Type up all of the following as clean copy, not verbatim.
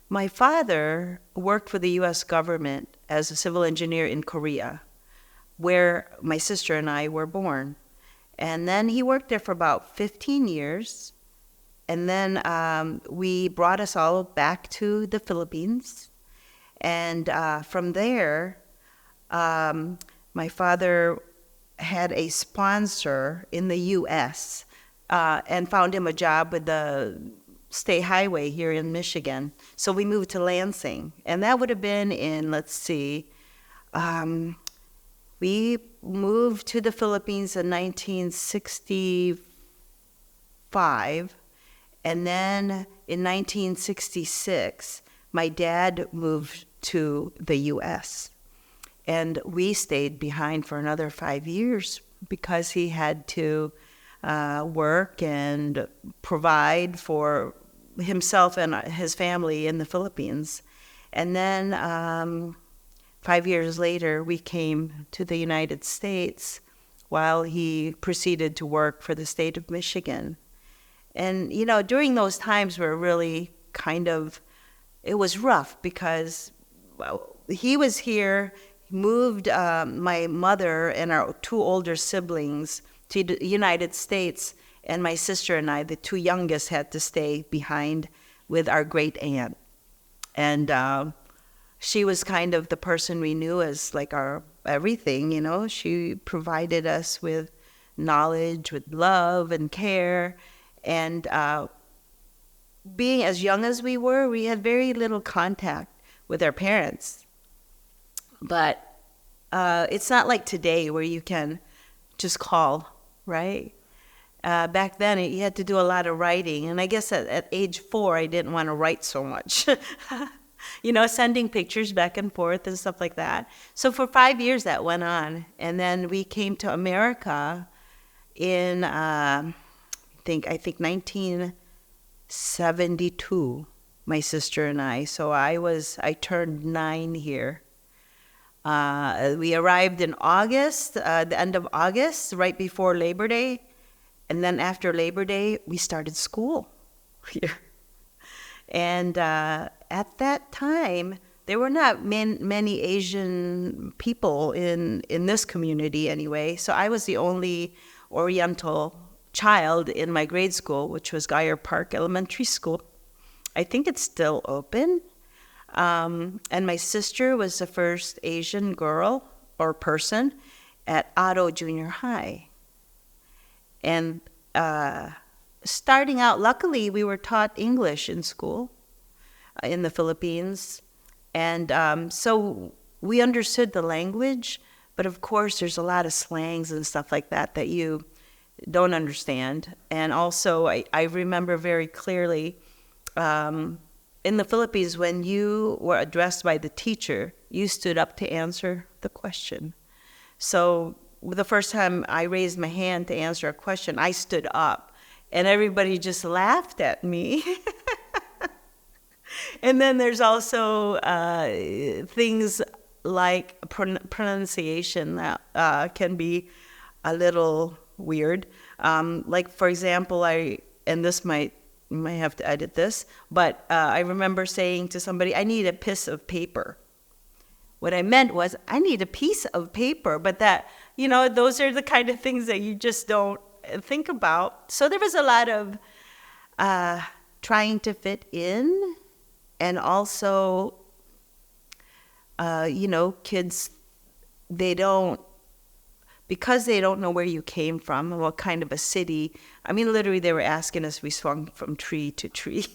My father worked for the U.S. government as a civil engineer in Korea, where my sister and I were born. And then he worked there for about 15 years. And then we brought us all back to the Philippines. And from there, my father had a sponsor in the U.S. And found him a job with the state highway here in Michigan. So we moved to Lansing. And that would have been in, let's see, we moved to the Philippines in 1965. And then in 1966, my dad moved to the U.S. And we stayed behind for another 5 years because he had to work and provide for himself and his family in the Philippines. And then 5 years later, we came to the United States while he proceeded to work for the state of Michigan. And, you know, during those times were really it was rough because he was here, moved my mother and our two older siblings to the United States, and my sister and I, the two youngest, had to stay behind with our great aunt. And she was kind of the person we knew as like our everything, you know. She provided us with knowledge, with love and care. And being as young as we were, we had very little contact with our parents. But it's not like today where you can just call, right? Back then, you had to do a lot of writing. And I guess at age 4, I didn't want to write so much. You know, sending pictures back and forth and stuff like that. So for 5 years that went on. And then we came to America in, I think 1972, my sister and I. So I turned 9 here. We arrived in August, the end of August, right before Labor Day. And then after Labor Day, we started school here. And at that time, there were not many Asian people in this community anyway. So I was the only Oriental child in my grade school, which was Geyer Park Elementary School. I think it's still open. And my sister was the first Asian girl or person at Otto Junior High. And starting out, luckily, we were taught English in school in the Philippines. And so we understood the language, but of course, there's a lot of slangs and stuff like that you don't understand. And also, I remember very clearly, in the Philippines, when you were addressed by the teacher, you stood up to answer the question. So the first time I raised my hand to answer a question, I stood up, and everybody just laughed at me. And then there's also things like pronunciation that can be a little weird. Like, for example, and this might have to edit this, but I remember saying to somebody, I need a piece of paper. What I meant was, I need a piece of paper, but that, you know, those are the kind of things that you just don't think about. So there was a lot of trying to fit in, and also, you know, kids, because they don't know where you came from and what kind of a city. I mean, literally, they were asking us, we swung from tree to tree.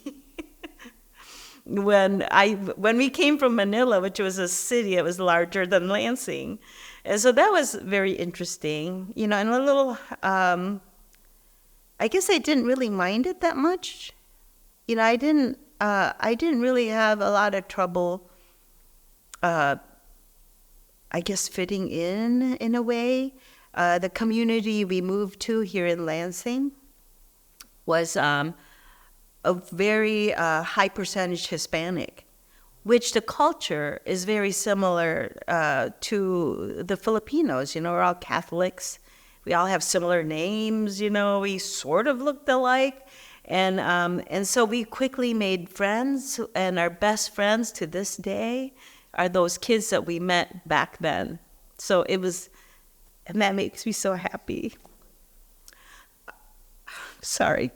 When we came from Manila, which was a city that was larger than Lansing. And so that was very interesting, you know, and a little, I guess I didn't really mind it that much. You know, I didn't really have a lot of trouble, I guess, fitting in a way. The community we moved to here in Lansing was a very high percentage Hispanic, which the culture is very similar to the Filipinos. You know, we're all Catholics. We all have similar names, you know, we sort of looked alike. And so we quickly made friends, and our best friends to this day are those kids that we met back then. So it was, and that makes me so happy. Sorry.